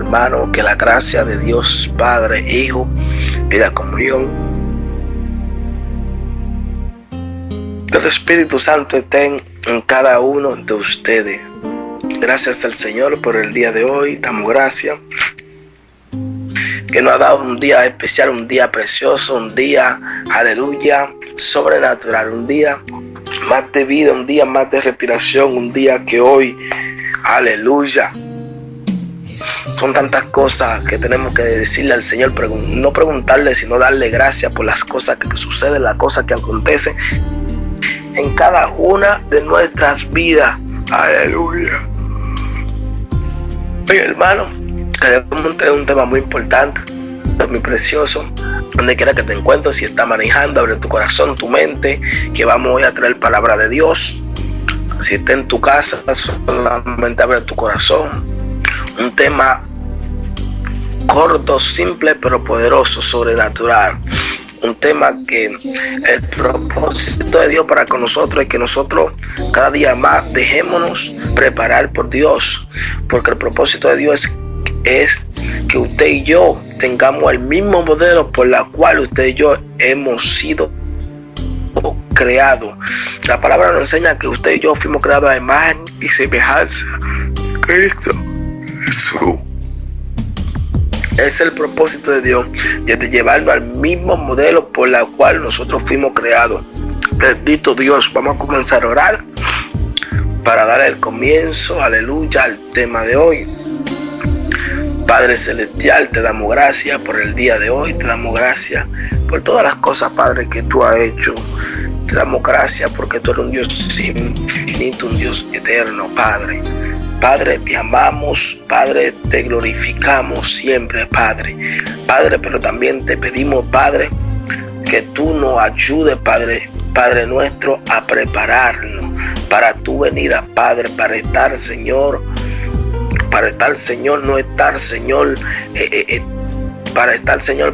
hermano, que la gracia de Dios Padre, Hijo y la comunión del Espíritu Santo estén en cada uno de ustedes. Gracias al Señor por el día de hoy. Damos gracias que nos ha dado un día especial, un día precioso, un día, aleluya, sobrenatural, un día más de vida, un día más de respiración, un día que hoy, aleluya, son tantas cosas que tenemos que decirle al Señor, no preguntarle, sino darle gracias por las cosas que suceden, las cosas que acontecen en cada una de nuestras vidas. Aleluya. Oye, hermano, queremos tener un tema muy importante, muy precioso. Donde quiera que te encuentres, si estás manejando, abre tu corazón, tu mente, que vamos hoy a traer palabra de Dios. Si estás en tu casa, solamente abre tu corazón. Un tema corto, simple, pero poderoso, sobrenatural. Un tema que el propósito de Dios para con nosotros es que nosotros cada día más dejémonos preparar por Dios, porque el propósito de Dios es que usted y yo tengamos el mismo modelo por la cual usted y yo hemos sido creados. La palabra nos enseña que usted y yo fuimos creados a imagen y semejanza de Cristo Jesús. Es el propósito de Dios, de llevarnos al mismo modelo por la cual nosotros fuimos creados. Bendito Dios. Vamos a comenzar a orar para dar el comienzo, aleluya, al tema de hoy. Padre Celestial, te damos gracias por el día de hoy, te damos gracias por todas las cosas, Padre, que tú has hecho. Te damos gracias porque tú eres un Dios infinito, un Dios eterno, Padre. Padre, te amamos, Padre, te glorificamos siempre, Padre. Padre, pero también te pedimos, Padre, que tú nos ayudes, Padre nuestro, a prepararnos para tu venida, Padre, para estar, Señor, para estar, Señor,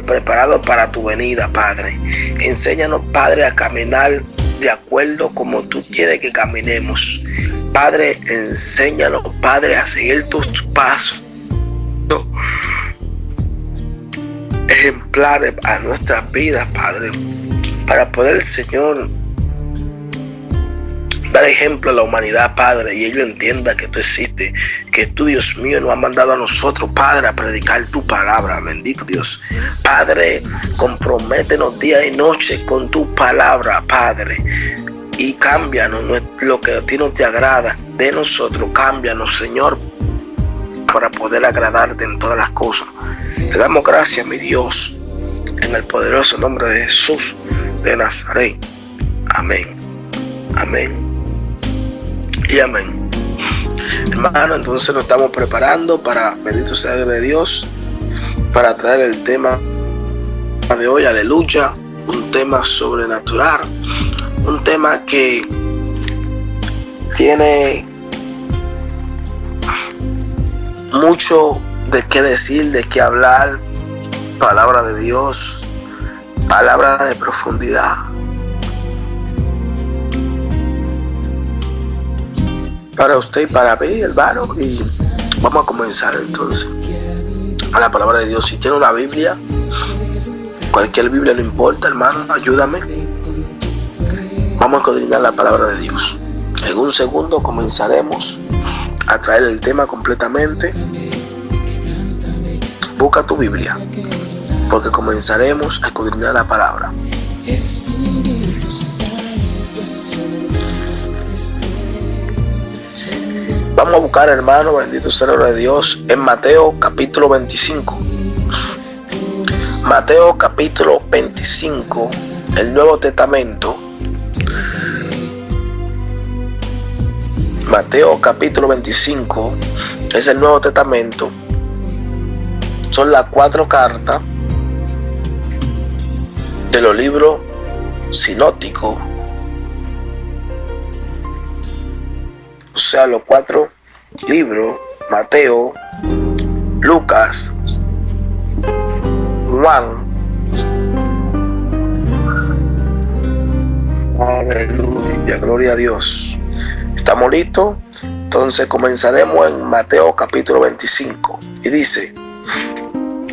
preparado para tu venida, Padre. Enséñanos, Padre, a caminar de acuerdo como tú quieres que caminemos. Padre, enséñanos, Padre, a seguir tus pasos ejemplares a nuestras vidas, Padre, para poder, Señor, dar ejemplo a la humanidad, Padre, y ellos entiendan que tú existes, que tú, Dios mío, nos has mandado a nosotros, Padre, a predicar tu palabra. Bendito Dios. Padre, comprométenos día y noche con tu palabra, Padre, y cámbianos lo que a ti no te agrada de nosotros. Cámbianos, Señor, para poder agradarte en todas las cosas. Te damos gracias, mi Dios, en el poderoso nombre de Jesús de Nazaret. Amén. Amén y amén. Hermano, entonces nos estamos preparando para, bendito sea de Dios, para traer el tema de hoy, aleluya, un tema sobrenatural, un tema que tiene mucho de qué decir, de qué hablar, palabra de Dios, palabra de profundidad. Para usted y para mí, hermano, y vamos a comenzar entonces a la palabra de Dios. Si tiene una Biblia, cualquier Biblia, no importa, hermano, ayúdame. Vamos a escudriñar la palabra de Dios. En un segundo comenzaremos a traer el tema completamente. Busca tu Biblia, porque comenzaremos a escudriñar la palabra. Vamos a buscar, hermano, bendito sea el nombre de Dios, en Mateo capítulo 25. Mateo capítulo 25, el Nuevo Testamento. Mateo capítulo 25 es el Nuevo Testamento. Son las 4 cartas de los libros sinópticos. O sea, los 4 libros: Mateo, Lucas, Juan. Aleluya, gloria a Dios. ¿Estamos listos? Entonces comenzaremos en Mateo capítulo 25 y dice,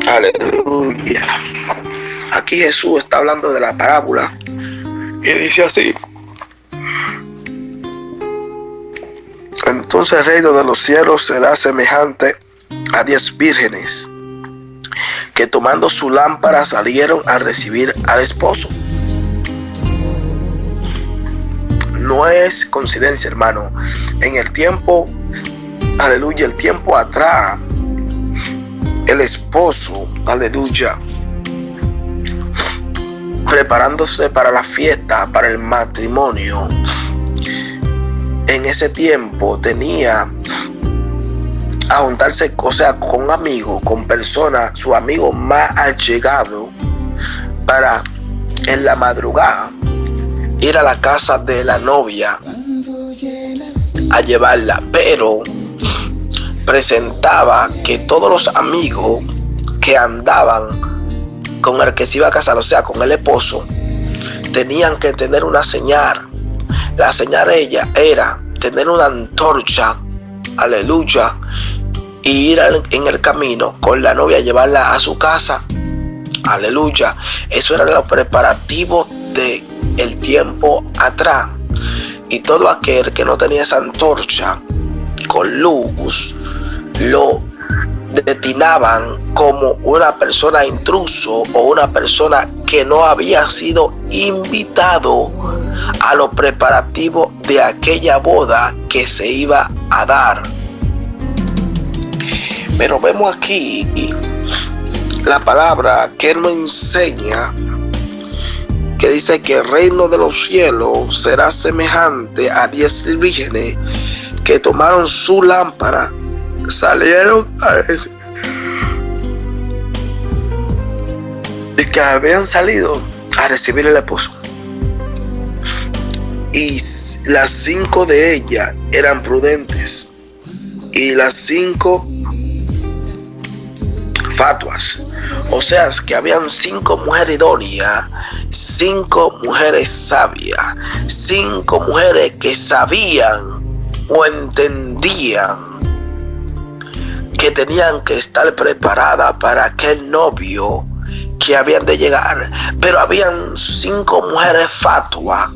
aleluya. Aquí Jesús está hablando de la parábola y dice así: entonces el reino de los cielos será semejante a 10 vírgenes que tomando su lámpara salieron a recibir al esposo. No es coincidencia, hermano. En el tiempo, aleluya, el tiempo atrás, el esposo, aleluya, preparándose para la fiesta, para el matrimonio, en ese tiempo tenía a juntarse, o sea, con amigos, con personas, su amigo más allegado, para en la madrugada ir a la casa de la novia a llevarla, pero presentaba que todos los amigos que andaban con el que se iba a casar, o sea, con el esposo, tenían que tener una señal. La señal de ella era tener una antorcha, aleluya, y ir en el camino con la novia, llevarla a su casa, aleluya. Eso era los preparativos de el tiempo atrás. Y todo aquel que no tenía esa antorcha con luz, lo destinaban como una persona intruso o una persona que no había sido invitado a los preparativos de aquella boda que se iba a dar. Pero vemos aquí la palabra que nos enseña, que dice que el reino de los cielos será semejante a 10 vírgenes que tomaron su lámpara, salieron a recibir, y que habían salido a recibir el esposo. Y las 5 de ellas eran prudentes y las 5 fatuas. O sea, que habían 5 mujeres idóneas, 5 mujeres sabias, 5 mujeres que sabían o entendían que tenían que estar preparadas para aquel novio que habían de llegar. Pero habían 5 mujeres fatuas,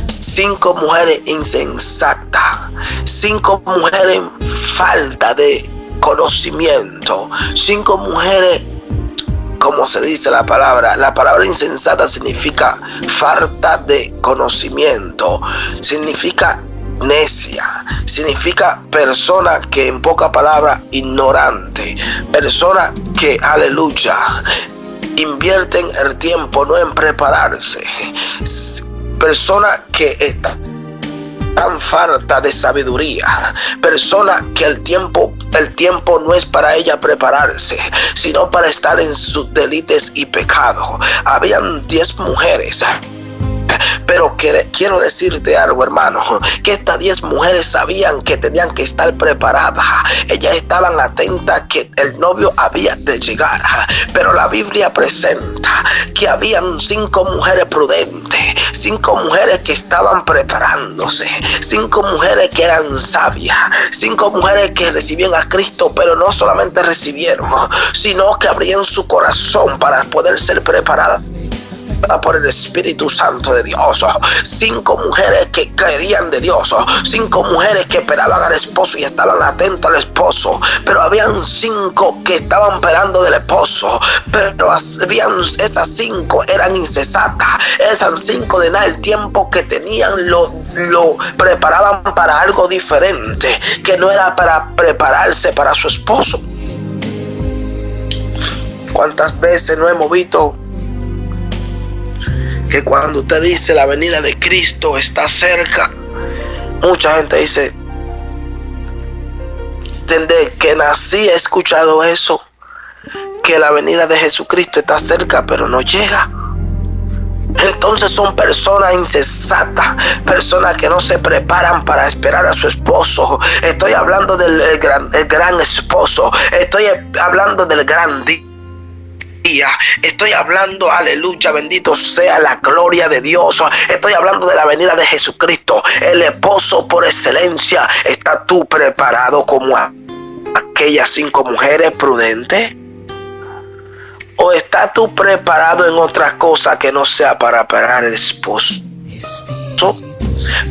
5 mujeres insensatas, 5 mujeres en falta de conocimiento, 5 mujeres, como se dice la palabra insensata significa falta de conocimiento, significa necia, significa persona que, en pocas palabras, ignorante, persona que, aleluya, invierten el tiempo no en prepararse, persona que está tan falta de sabiduría, persona que el tiempo no es para ella prepararse, sino para estar en sus delitos y pecados. Habían 10 mujeres, pero quiero decirte algo, hermano, que estas 10 mujeres sabían que tenían que estar preparadas. Ellas estaban atentas que el novio había de llegar, pero la Biblia presenta que habían 5 mujeres prudentes, 5 mujeres que estaban preparándose, 5 mujeres que eran sabias, 5 mujeres que recibían a Cristo, pero no solamente recibieron, sino que abrían su corazón para poder ser preparadas por el Espíritu Santo de Dios. 5 mujeres que creían de Dios, 5 mujeres que esperaban al esposo y estaban atentos al esposo, pero habían 5 que estaban esperando del esposo, pero esas 5 eran insensatas. Esas 5 de nada el tiempo que tenían lo preparaban para algo diferente, que no era para prepararse para su esposo. ¿Cuántas veces no hemos visto que cuando usted dice la venida de Cristo está cerca, mucha gente dice, desde que nací he escuchado eso, que la venida de Jesucristo está cerca, pero no llega? Entonces son personas insensatas, personas que no se preparan para esperar a su esposo. Estoy hablando del gran esposo, estoy hablando del gran día. Estoy hablando, aleluya, bendito sea la gloria de Dios. Estoy hablando de la venida de Jesucristo, el esposo por excelencia. ¿Estás tú preparado como aquellas 5 mujeres prudentes? ¿O estás tú preparado en otras cosas que no sea para parar el esposo?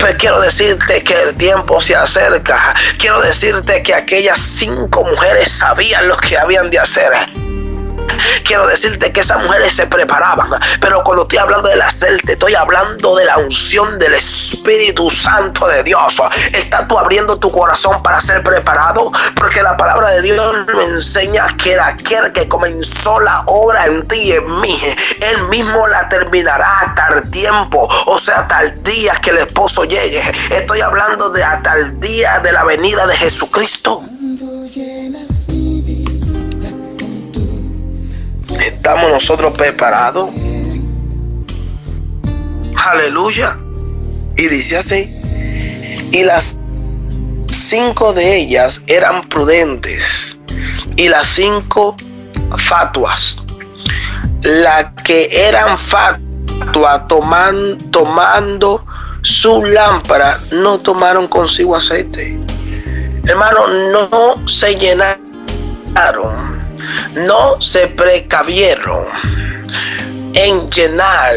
Pues quiero decirte que el tiempo se acerca. Quiero decirte que aquellas 5 mujeres sabían lo que habían de hacer. Quiero decirte que esas mujeres se preparaban, pero cuando estoy hablando del aceite, estoy hablando de la unción del Espíritu Santo de Dios. ¿Estás tú abriendo tu corazón para ser preparado? Porque la palabra de Dios me enseña que aquel que comenzó la obra en ti y en mí, Él mismo la terminará hasta el tiempo, o sea, hasta el día que el esposo llegue. Estoy hablando de hasta el día de la venida de Jesucristo. ¿Estamos nosotros preparados? Aleluya. Y dice así: y las 5 de ellas eran prudentes, y las 5 fatuas. Las que eran fatuas tomando su lámpara, no tomaron consigo aceite. Hermano, no se llenaron. No se precavieron en llenar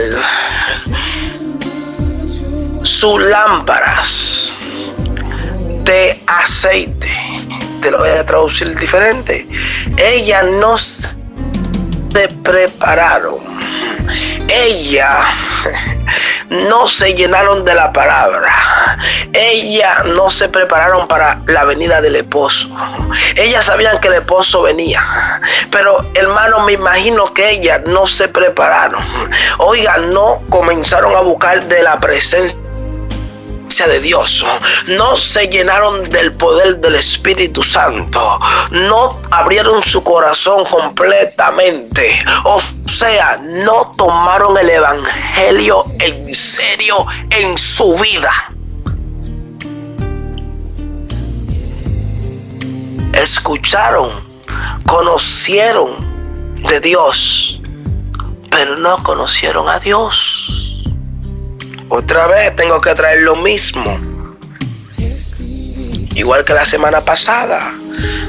sus lámparas de aceite. Te lo voy a traducir diferente. Ellas no se prepararon. Ellas no se llenaron de la palabra. Ellas no se prepararon para la venida del esposo. Ellas sabían que el esposo venía, pero hermano, me imagino que ellas no se prepararon. Oiga, no comenzaron a buscar de la presencia de Dios, no se llenaron del poder del Espíritu Santo, no abrieron su corazón completamente, o sea, no tomaron el evangelio en serio en su vida. Escucharon, conocieron de Dios, pero no conocieron a Dios. Otra vez tengo que traer lo mismo, igual que la semana pasada.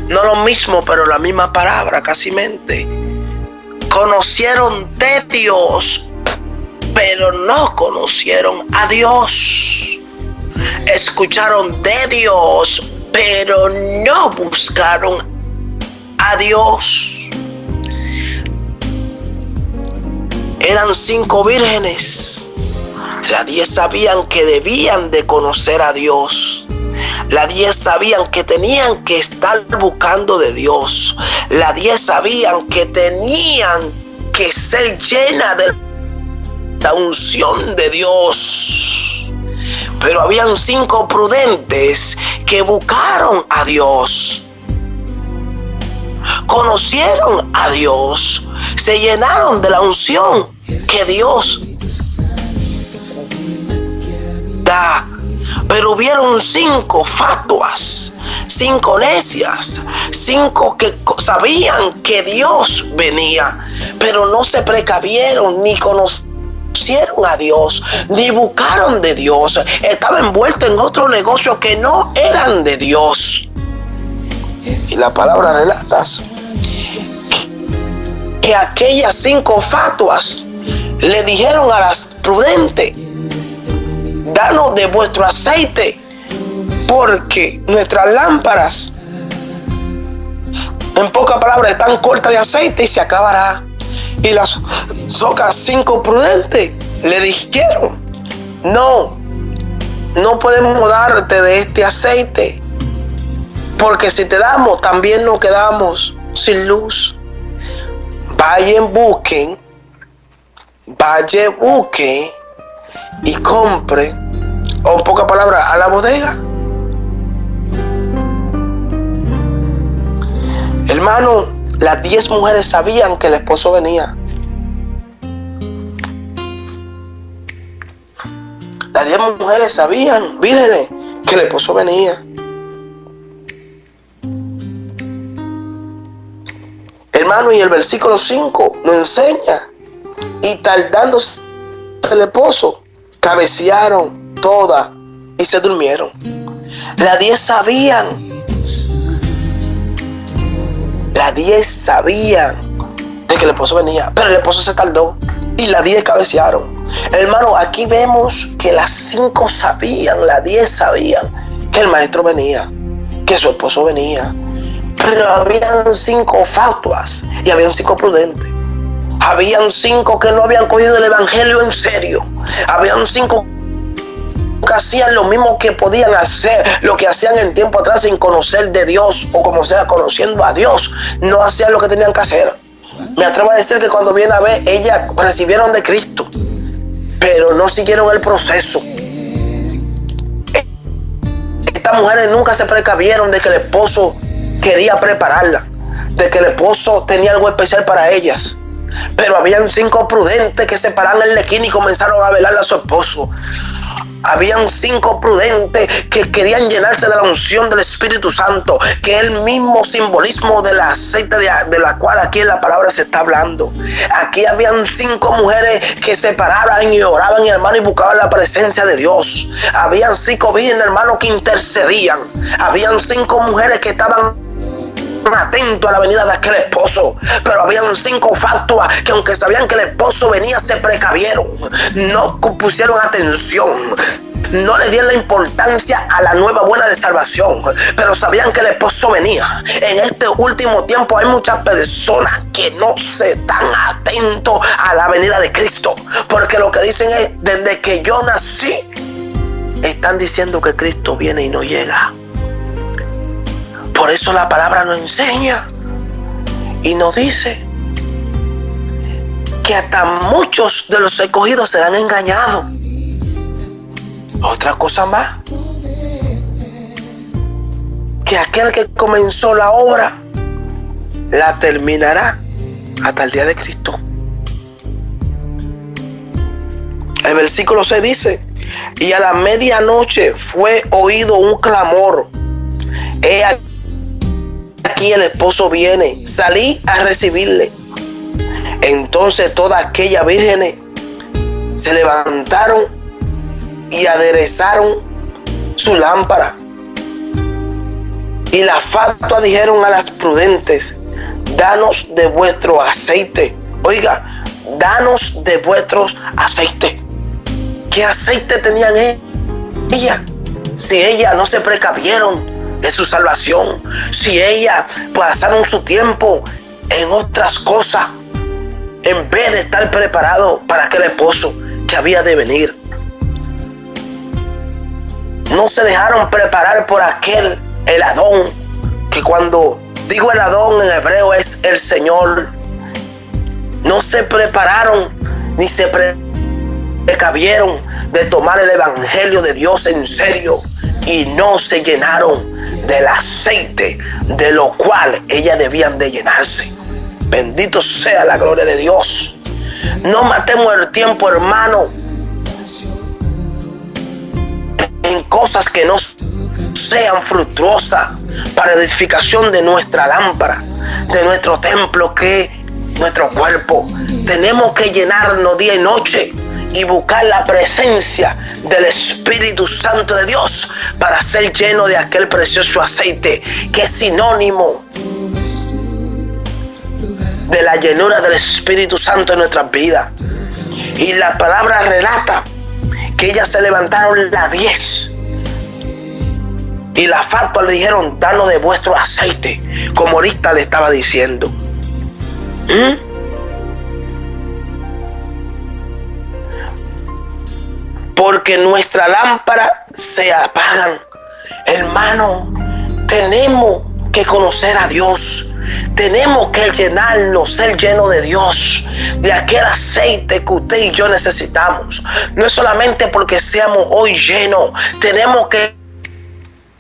No lo mismo, pero la misma palabra, casi mente. Conocieron de Dios, pero no conocieron a Dios. Escucharon de Dios, pero no buscaron a Dios. Eran 5 vírgenes. Las 10 sabían que debían de conocer a Dios. Las 10 sabían que tenían que estar buscando de Dios. Las 10 sabían que tenían que ser llenas de la unción de Dios. Pero habían 5 prudentes que buscaron a Dios. Conocieron a Dios. Se llenaron de la unción que Dios da. Pero hubieron 5 fatuas, 5 necias, 5 que sabían que Dios venía, pero no se precavieron ni conocieron a Dios, ni buscaron de Dios. Estaban envueltos en otro negocio que no eran de Dios. Y la palabra relata que aquellas 5 fatuas le dijeron a las prudentes: danos de vuestro aceite, porque nuestras lámparas, en pocas palabras, están cortas de aceite y se acabará. Y las otras 5 prudentes le dijeron: no podemos darte de este aceite, porque si te damos, también nos quedamos sin luz. Vayan, busquen y compre, o en pocas palabras, a la bodega. Hermano, las 10 mujeres sabían que el esposo venía. Las 10 mujeres sabían, vírgenes, que el esposo venía. Hermano, y el versículo 5 nos enseña: y tardándose el esposo, cabecearon todas y se durmieron. Las 10 sabían. Las 10 sabían de que el esposo venía, pero el esposo se tardó y las 10 cabecearon. Hermano, aquí vemos que las 5 sabían, las 10 sabían que el maestro venía, que su esposo venía. Pero habían 5 fatuas y habían 5 prudentes. Habían 5 que no habían cogido el evangelio en serio. Habían 5 que hacían lo mismo que podían hacer, lo que hacían en tiempo atrás sin conocer de Dios, o como sea, conociendo a Dios, no hacían lo que tenían que hacer. Me atrevo a decir que cuando viene a ver, ellas recibieron de Cristo, pero no siguieron el proceso. Estas mujeres nunca se precavieron de que el esposo quería prepararla, de que el esposo tenía algo especial para ellas. Pero habían 5 prudentes que se pararon en la esquina y comenzaron a velarle a su esposo. Habían 5 prudentes que querían llenarse de la unción del Espíritu Santo, que es el mismo simbolismo del aceite de la cual aquí en la palabra se está hablando. Aquí habían 5 mujeres que se paraban y oraban, hermano, y buscaban la presencia de Dios. Habían 5 vírgenes, hermano, que intercedían. Habían 5 mujeres que estaban atentos a la venida de aquel esposo. Pero habían 5 fatuas que, aunque sabían que el esposo venía, se precavieron, no pusieron atención, no le dieron la importancia a la nueva buena de salvación, pero sabían que el esposo venía. En este último tiempo hay muchas personas que no se están atentos a la venida de Cristo, porque lo que dicen es: desde que yo nací, están diciendo que Cristo viene y no llega. Por eso la palabra nos enseña y nos dice que hasta muchos de los escogidos serán engañados. Otra cosa más, que aquel que comenzó la obra la terminará hasta el día de Cristo. El versículo 6 dice: y a la medianoche fue oído un clamor: he aquí el esposo viene, salí a recibirle. Entonces todas aquellas vírgenes se levantaron y aderezaron su lámpara. Y las fatuas dijeron a las prudentes: danos de vuestro aceite. Oiga, danos de vuestros aceites. ¿Qué aceite tenían ellas? Si ellas no se precavieron de su salvación, si ellas pasaron su tiempo en otras cosas, en vez de estar preparado para aquel esposo que había de venir. No se dejaron preparar por aquel, el Adón, que cuando digo el Adón en hebreo es el Señor. No se prepararon ni se precavieron de tomar el evangelio de Dios en serio, y no se llenaron del aceite de lo cual ellas debían de llenarse. Bendito sea la gloria de Dios. No matemos el tiempo, hermano, en cosas que no sean fructuosas para edificación de nuestra lámpara, de nuestro templo, que es nuestro cuerpo. Tenemos que llenarnos día y noche y buscar la presencia del Espíritu Santo de Dios para ser lleno de aquel precioso aceite que es sinónimo de la llenura del Espíritu Santo en nuestras vidas. Y la palabra relata que ellas se levantaron las 10 y las fatuas le dijeron: danos de vuestro aceite, como ahorita le estaba diciendo. Porque nuestra lámpara se apagan. Hermano, tenemos que conocer a Dios. Tenemos que llenarnos, ser llenos de Dios, de aquel aceite que usted y yo necesitamos. No es solamente porque seamos hoy llenos, tenemos que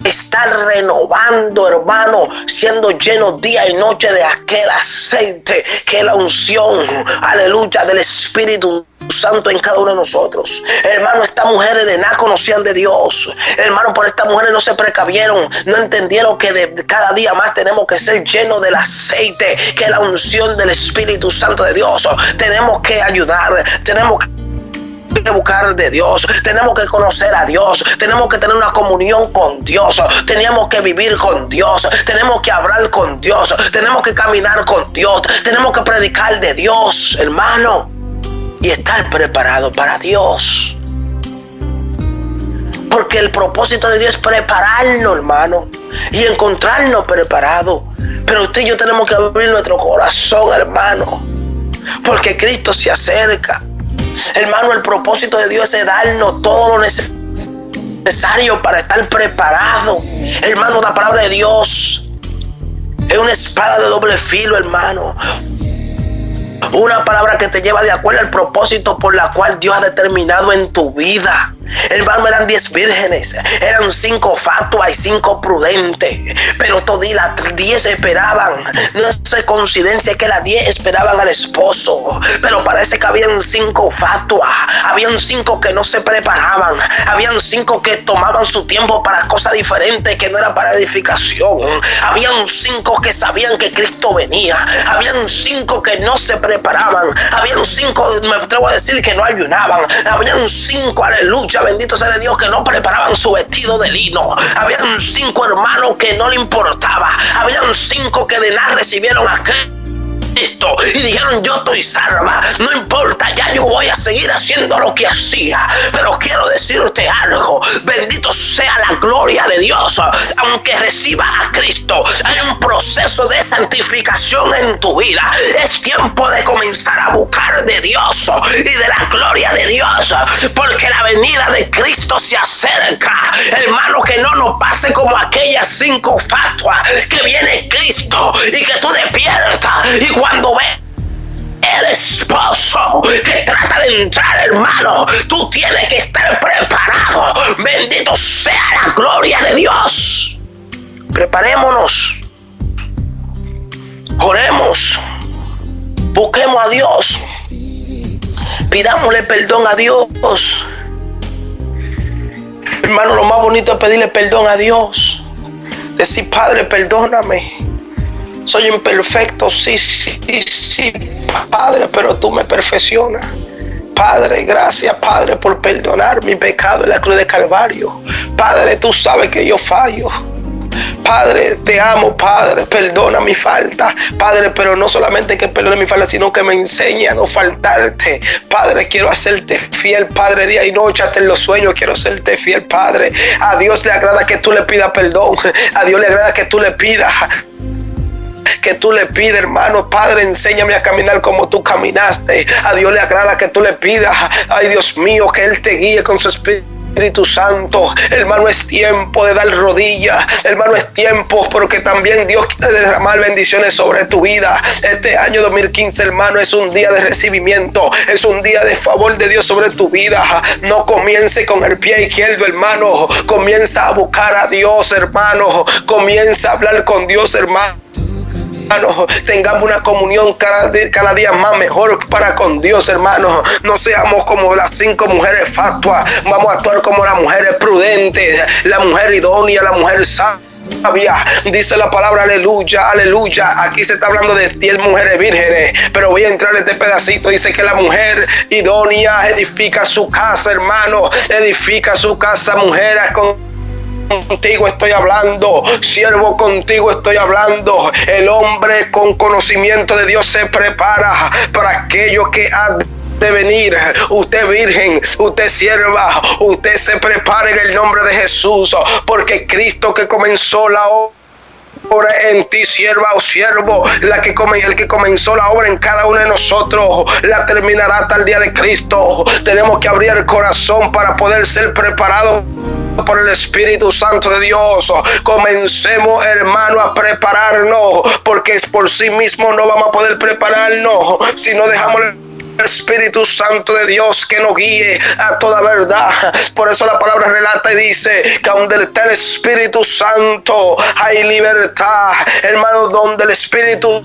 estar renovando, hermano, siendo llenos día y noche de aquel aceite que es la unción, aleluya, del Espíritu Santo en cada uno de nosotros. Hermano, estas mujeres de nada conocían de Dios. Hermano, por estas mujeres no se precavieron, no entendieron que de cada día más tenemos que ser llenos del aceite, que es la unción del Espíritu Santo de Dios. Tenemos que ayudar, tenemos que buscar de Dios, tenemos que conocer a Dios, tenemos que tener una comunión con Dios, tenemos que vivir con Dios, tenemos que hablar con Dios, tenemos que caminar con Dios, tenemos que predicar de Dios, hermano, y estar preparado para Dios. Porque el propósito de Dios es prepararnos, hermano, y encontrarnos preparados. Pero usted y yo tenemos que abrir nuestro corazón, hermano, porque Cristo se acerca. Hermano, el propósito de Dios es darnos todo lo necesario para estar preparado. Hermano, la palabra de Dios es una espada de doble filo, hermano. Una palabra que te lleva de acuerdo al propósito por la cual Dios ha determinado en tu vida. Hermano, eran 10 vírgenes, eran 5 fatuas y 5 prudentes, pero todavía las 10 esperaban. No es coincidencia que las 10 esperaban al esposo, pero parece que habían 5 fatuas, habían 5 que no se preparaban, habían 5 que tomaban su tiempo para cosas diferentes que no era para edificación, habían 5 que sabían que Cristo venía, habían 5 que no se preparaban, habían 5, me atrevo a decir, que no ayunaban, habían 5, aleluya, bendito sea de Dios, que no preparaban su vestido de lino. Habían 5 hermanos que no le importaba. Habían 5 que de nada recibieron a Cristo y dijeron: yo estoy salva, no importa, ya yo voy a seguir haciendo lo que hacía. Pero quiero decirte algo: bendito sea la gloria de Dios. Aunque recibas a Cristo, hay un proceso de santificación en tu vida. Es tiempo de comenzar a buscar de Dios y de la gloria de Dios, porque la venida de Cristo se acerca. Hermano, que no nos pase como aquellas 5 fatuas, que viene Cristo y que tú despiertas, y cuando ves el esposo que trata de entrar, hermano, tú tienes que estar preparado. Bendito sea la gloria de Dios. Preparémonos, oremos, busquemos a Dios, pidámosle perdón a Dios. Hermano, lo más bonito es pedirle perdón a Dios. Decir: Padre, perdóname, soy imperfecto, sí, Padre, pero tú me perfeccionas. Padre, gracias, Padre, por perdonar mi pecado en la cruz de Calvario. Padre, tú sabes que yo fallo. Padre, te amo, Padre, perdona mi falta, Padre, pero no solamente que perdone mi falta, sino que me enseñe a no faltarte. Padre, quiero hacerte fiel, Padre, día y noche, hasta en los sueños quiero serte fiel, Padre. A Dios le agrada que tú le pidas perdón, a Dios le agrada que tú le pidas, hermano: Padre, enséñame a caminar como tú caminaste. A Dios le agrada que tú le pidas, ay Dios mío, que Él te guíe con su Espíritu Santo. Hermano, es tiempo de dar rodillas. Hermano, es tiempo porque también Dios quiere derramar bendiciones sobre tu vida. Este año 2015, hermano, es un día de recibimiento, es un día de favor de Dios sobre tu vida. No comience con el pie izquierdo, hermano. Comienza a buscar a Dios, hermano. Comienza a hablar con Dios, hermano. Tengamos una comunión cada día más mejor para con Dios, hermano. No seamos como las 5 mujeres fatuas. Vamos a actuar como las mujeres prudentes, la mujer idónea, la mujer sabia. Dice la palabra, aleluya, aleluya. Aquí se está hablando de 10 mujeres vírgenes, pero voy a entrar en este pedacito. Dice que la mujer idónea edifica su casa, hermano. Edifica su casa, mujer. Contigo estoy hablando, siervo, contigo estoy hablando. El hombre con conocimiento de Dios se prepara para aquello que ha de venir. Usted virgen, usted sierva, usted se prepara en el nombre de Jesús, porque Cristo que comenzó la obra en ti, sierva o siervo, el que comenzó la obra en cada uno de nosotros, la terminará hasta el día de Cristo. Tenemos que abrir el corazón para poder ser preparados por el Espíritu Santo de Dios. Comencemos, hermano, a prepararnos, porque por sí mismo no vamos a poder prepararnos si no dejamos el Espíritu Santo de Dios que nos guíe a toda verdad. Por eso la palabra relata y dice que donde está el Espíritu Santo hay libertad, hermano. Donde el Espíritu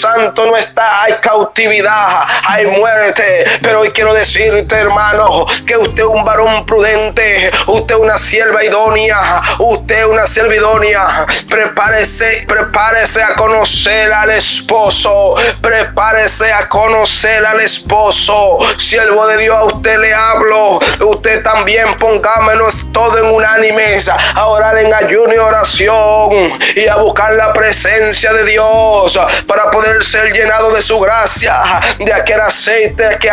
Santo no está, hay cautividad, hay muerte. Pero hoy quiero decirte, hermano, que usted es un varón prudente, usted es una sierva idónea, usted es una sierva idónea. Prepárese a conocer al esposo, prepárese a conocer al esposo. Siervo de Dios, a usted le hablo, usted también pongámonos todo en unánimes a orar en ayuno y oración y a buscar la presencia de Dios para poder ser llenado de su gracia, de aquel aceite que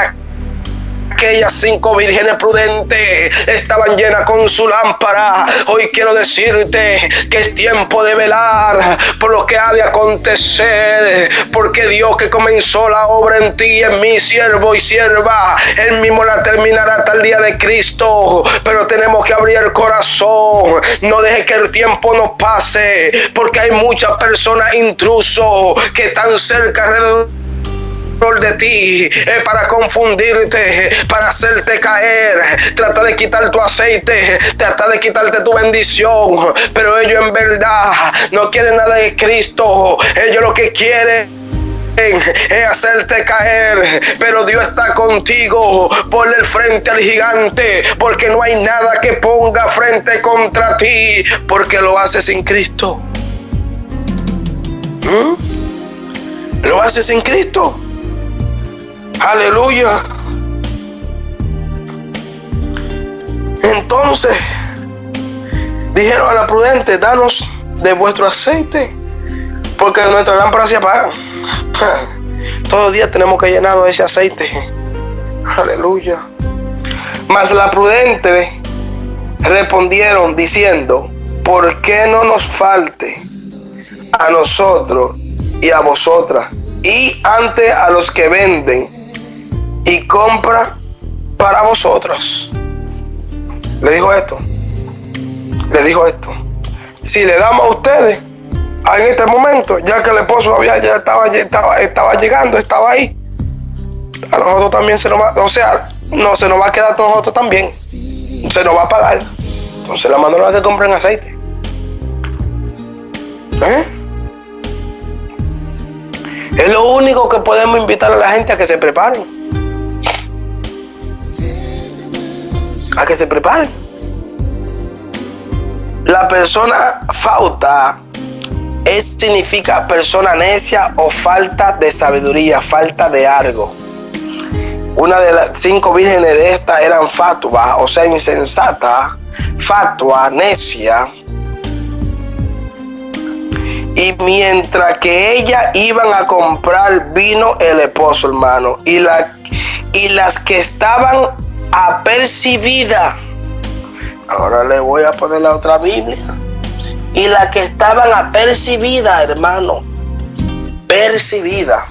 aquellas 5 vírgenes prudentes estaban llenas con su lámpara. Hoy quiero decirte que es tiempo de velar por lo que ha de acontecer, porque Dios que comenzó la obra en ti, en mí, siervo y sierva, Él mismo la terminará hasta el día de Cristo. Pero tenemos que abrir el corazón, no deje que el tiempo nos pase, porque hay muchas personas intrusos que están cerca alrededor de ti, para confundirte, para hacerte caer, trata de quitar tu aceite, trata de quitarte tu bendición, pero ellos en verdad no quieren nada de Cristo. Ellos lo que quieren es hacerte caer, pero Dios está contigo. Ponle el frente al gigante, porque no hay nada que ponga frente contra ti, porque lo haces sin Cristo. Lo haces sin Cristo. Aleluya. Entonces dijeron a la prudente: danos de vuestro aceite, porque nuestras lámparas se apagan. Todos los días tenemos que llenarnos de ese aceite. Aleluya. Mas la prudente respondieron diciendo: ¿por qué no nos falte a nosotros y a vosotras, y antes a los que venden y compra para vosotros? Le dijo esto. Si le damos a ustedes en este momento, ya que el esposo estaba llegando, estaba ahí, a nosotros también se nos va, o sea, no se nos va a quedar a nosotros también, se nos va a pagar. Entonces la mandaron a que compren aceite. Es lo único que podemos invitar a la gente, a que se preparen. A que se preparen. La persona fauta significa persona necia o falta de sabiduría, falta de algo. Una de las 5 vírgenes de estas eran fatua, o sea, insensata, fatua, necia. Y mientras que ellas iban a comprar, vino el esposo, hermano. Y las que estaban apercibidas. Ahora le voy a poner la otra Biblia. Y las que estaban apercibidas, hermano. Percibida.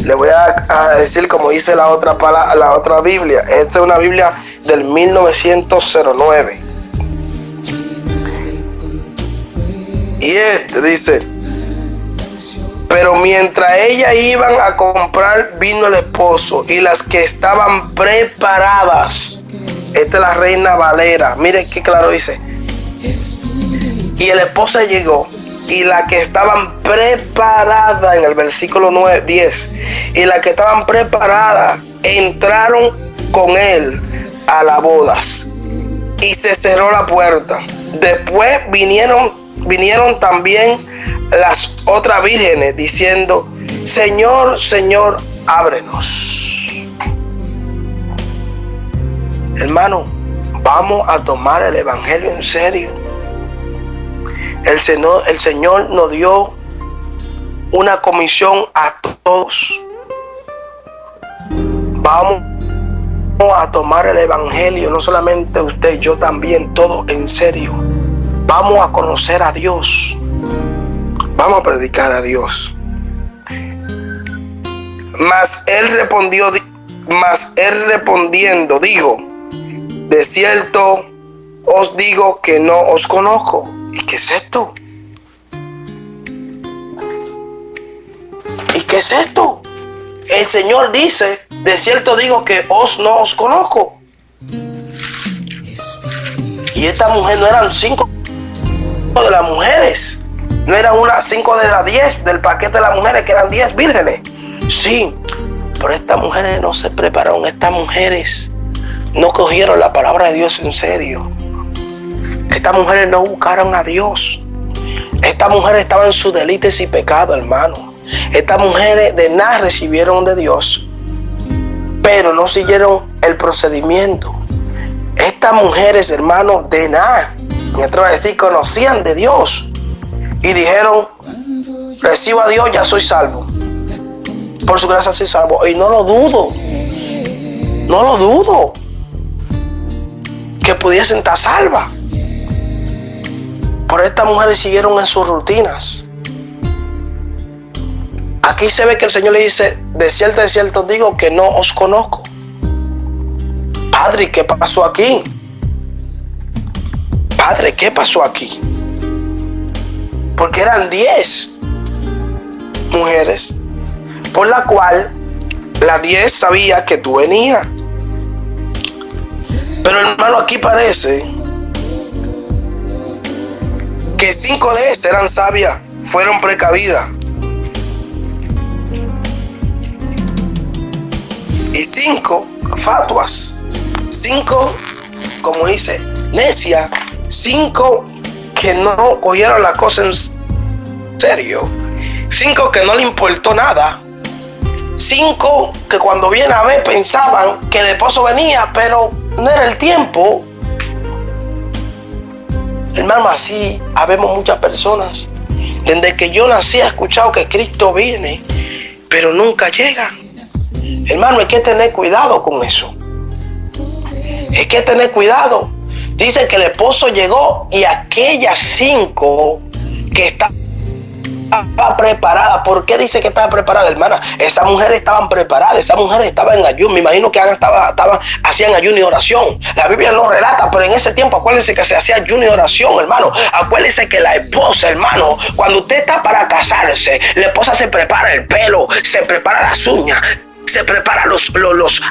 Le voy a decir como dice la otra Biblia. Esta es una Biblia del 1909. Y dice: pero mientras ellas iban a comprar, vino el esposo, y las que estaban preparadas. Esta es la Reina Valera. Mire qué claro dice. Y el esposo llegó, y las que estaban preparadas, en el versículo 10, y las que estaban preparadas entraron con él a las bodas, y se cerró la puerta. Después vinieron también las otras vírgenes diciendo: Señor, Señor, ábrenos. Hermano, vamos a tomar el evangelio en serio. El Señor nos dio una comisión a todos. Vamos a tomar el evangelio, no solamente usted, yo también, todo en serio. Vamos a conocer a Dios. Vamos a predicar a Dios. Mas él respondiendo dijo: de cierto os digo que no os conozco. ¿Y qué es esto? ¿Y qué es esto? El Señor dice: de cierto digo que no os conozco. Y esta mujer no eran 5 de las mujeres. No eran 5 de las 10 del paquete de las mujeres, que eran 10 vírgenes. Sí, pero estas mujeres no se prepararon. Estas mujeres no cogieron la palabra de Dios en serio. Estas mujeres no buscaron a Dios. Estas mujeres estaban en sus delitos y pecados, hermano. Estas mujeres de nada recibieron de Dios, pero no siguieron el procedimiento. Estas mujeres, hermano, de nada, me atrevo a decir, conocían de Dios y dijeron: recibo a Dios, ya soy salvo. Por su gracia soy salvo. Y no lo dudo que pudiesen estar salvas. Pero estas mujeres siguieron en sus rutinas. Aquí se ve que el Señor le dice: de cierto digo que no os conozco. Padre, ¿qué pasó aquí? Padre, ¿qué pasó aquí? Porque eran 10 mujeres, por la cual las 10 sabía que tú venías. Pero hermano, aquí parece que 5 de esas eran sabias, fueron precavidas. Y 5 fatuas. 5, como dice, necia. 5 que no cogieron la cosa en serio. 5 que no le importó nada. 5 que cuando viene a ver pensaban que el esposo venía, pero no era el tiempo. Hermano, así habemos muchas personas. Desde que yo nací he escuchado que Cristo viene, pero nunca llega. Hermano, hay que tener cuidado con eso. Hay que tener cuidado. Dice que el esposo llegó y aquellas 5 que estaban preparadas. ¿Por qué dice que estaba preparada, hermana? Esas mujeres estaban preparadas, esas mujeres estaban en ayuno. Me imagino que hacían ayuno y oración. La Biblia no relata, pero en ese tiempo acuérdense que se hacía ayuno y oración, hermano. Acuérdense que la esposa, hermano, cuando usted está para casarse, la esposa se prepara el pelo, se prepara las uñas, se prepara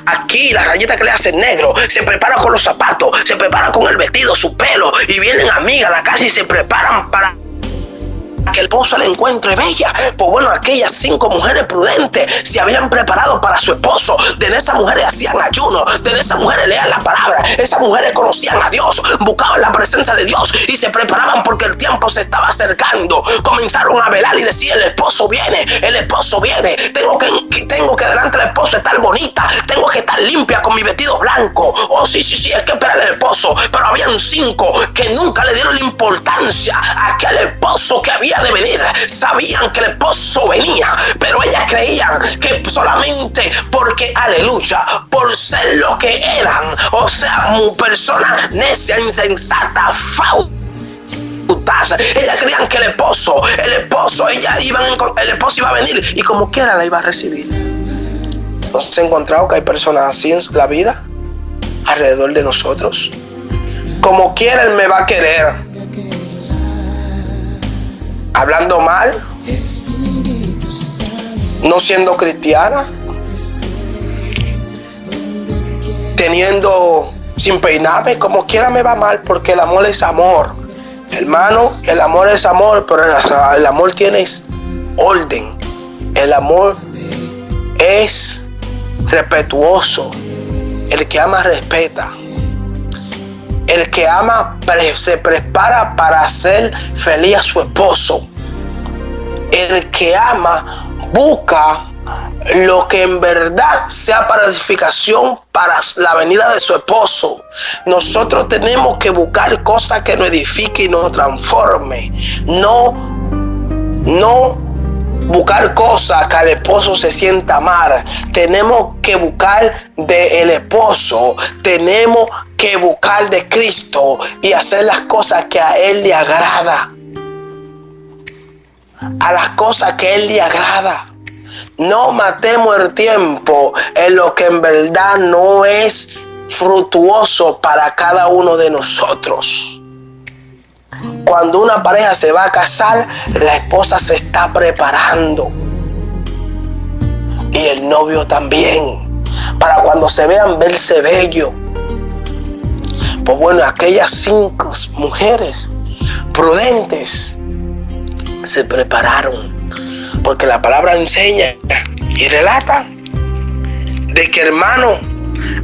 aquí, las rayitas que le hacen negro, se prepara con los zapatos, se prepara con el vestido, su pelo, y vienen amigas a la casa y se preparan para que el esposo la encuentre bella. Pues bueno, aquellas 5 mujeres prudentes se habían preparado para su esposo. De esas mujeres hacían ayuno, de esas mujeres leían la palabra, esas mujeres conocían a Dios, buscaban la presencia de Dios y se preparaban porque el tiempo se estaba acercando. Comenzaron a velar y decían: el esposo viene, el esposo viene. Tengo que delante del esposo estar bonita, tengo que estar limpia con mi vestido blanco. Oh, sí, es que esperar al esposo. Pero habían 5 que nunca le dieron la importancia a aquel esposo que había de venir. Sabían que el esposo venía, pero ellas creían que solamente porque, aleluya, por ser lo que eran, o sea, personas necias, insensatas, ellas creían que el esposo iba a venir y como quiera la iba a recibir. ¿No se ha encontrado que hay personas así en la vida alrededor de nosotros? Como quiera él me va a querer. Hablando mal, no siendo cristiana, sin peinarme, como quiera me va mal, porque el amor es amor. Hermano, el amor es amor, pero el amor tiene orden. El amor es respetuoso. El que ama respeta. El que ama se prepara para hacer feliz a su esposo. El que ama busca lo que en verdad sea para edificación para la venida de su esposo. Nosotros tenemos que buscar cosas que nos edifiquen y nos transforme. No buscar cosas que al esposo se sienta mal. Tenemos que buscar del esposo. Tenemos que buscar de Cristo y hacer las cosas que a Él le agrada. A las cosas que a Él le agrada. No matemos el tiempo en lo que en verdad no es fructuoso para cada uno de nosotros. Cuando una pareja se va a casar, la esposa se está preparando. Y el novio también. Para cuando se vean verse bello. Pues bueno, aquellas 5 mujeres prudentes se prepararon. Porque la palabra enseña y relata de que, hermano,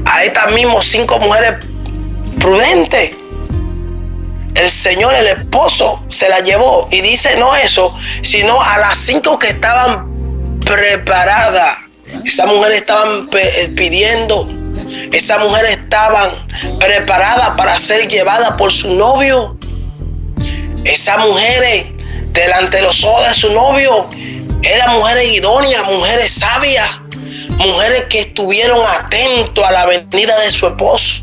a estas mismas 5 mujeres prudentes, el Señor, el esposo, se la llevó. Y dice no eso, sino a las 5 que estaban preparadas. Esas mujeres estaban pidiendo, esas mujeres estaban preparadas para ser llevadas por su novio. Esas mujeres, delante de los ojos de su novio, eran mujeres idóneas, mujeres sabias, mujeres que estuvieron atentos a la venida de su esposo.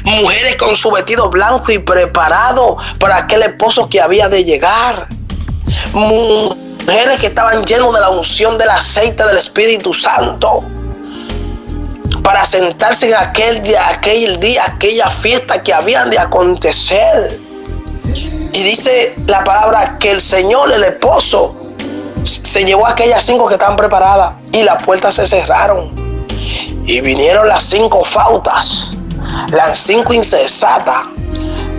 Mujeres con su vestido blanco y preparado para aquel esposo que había de llegar. Mujeres que estaban llenas de la unción del aceite del Espíritu Santo para sentarse en aquel día, aquella fiesta que habían de acontecer. Y dice la palabra que el Señor, el esposo, se llevó a aquellas 5 que estaban preparadas y las puertas se cerraron. Y vinieron las 5 fautas, las 5 insensatas,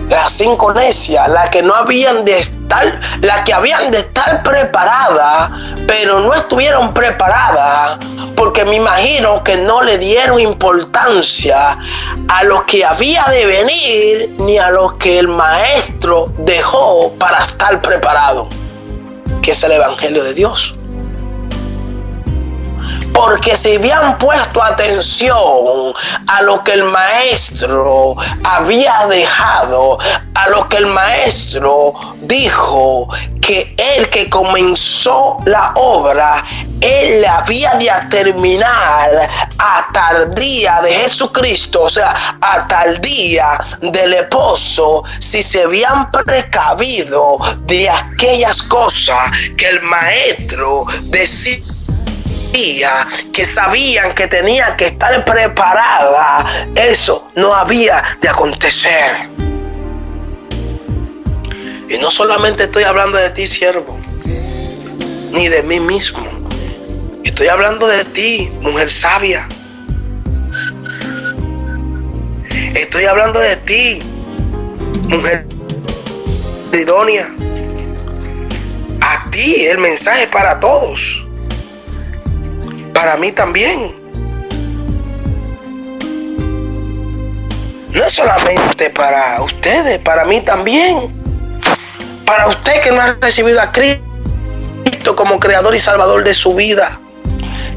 las 5 necias, las que no habían de estar, las que habían de estar preparadas, pero no estuvieron preparadas porque me imagino que no le dieron importancia a lo que había de venir ni a lo que el maestro dejó para estar preparado, que es el Evangelio de Dios. Porque si habían puesto atención a lo que el maestro había dejado, a lo que el maestro dijo, que él que comenzó la obra, él la había de terminar hasta el día de Jesucristo, o sea, hasta el día del esposo, si se habían precavido de aquellas cosas que el maestro decía, que sabían que tenía que estar preparada, eso no había de acontecer. Y no solamente estoy hablando de ti, siervo, ni de mí mismo. Estoy hablando de ti, mujer sabia. Estoy hablando de ti, mujer idónea. A ti el mensaje para todos. Para mí también. No es solamente para ustedes, para mí también. Para usted que no ha recibido a Cristo como Creador y Salvador de su vida,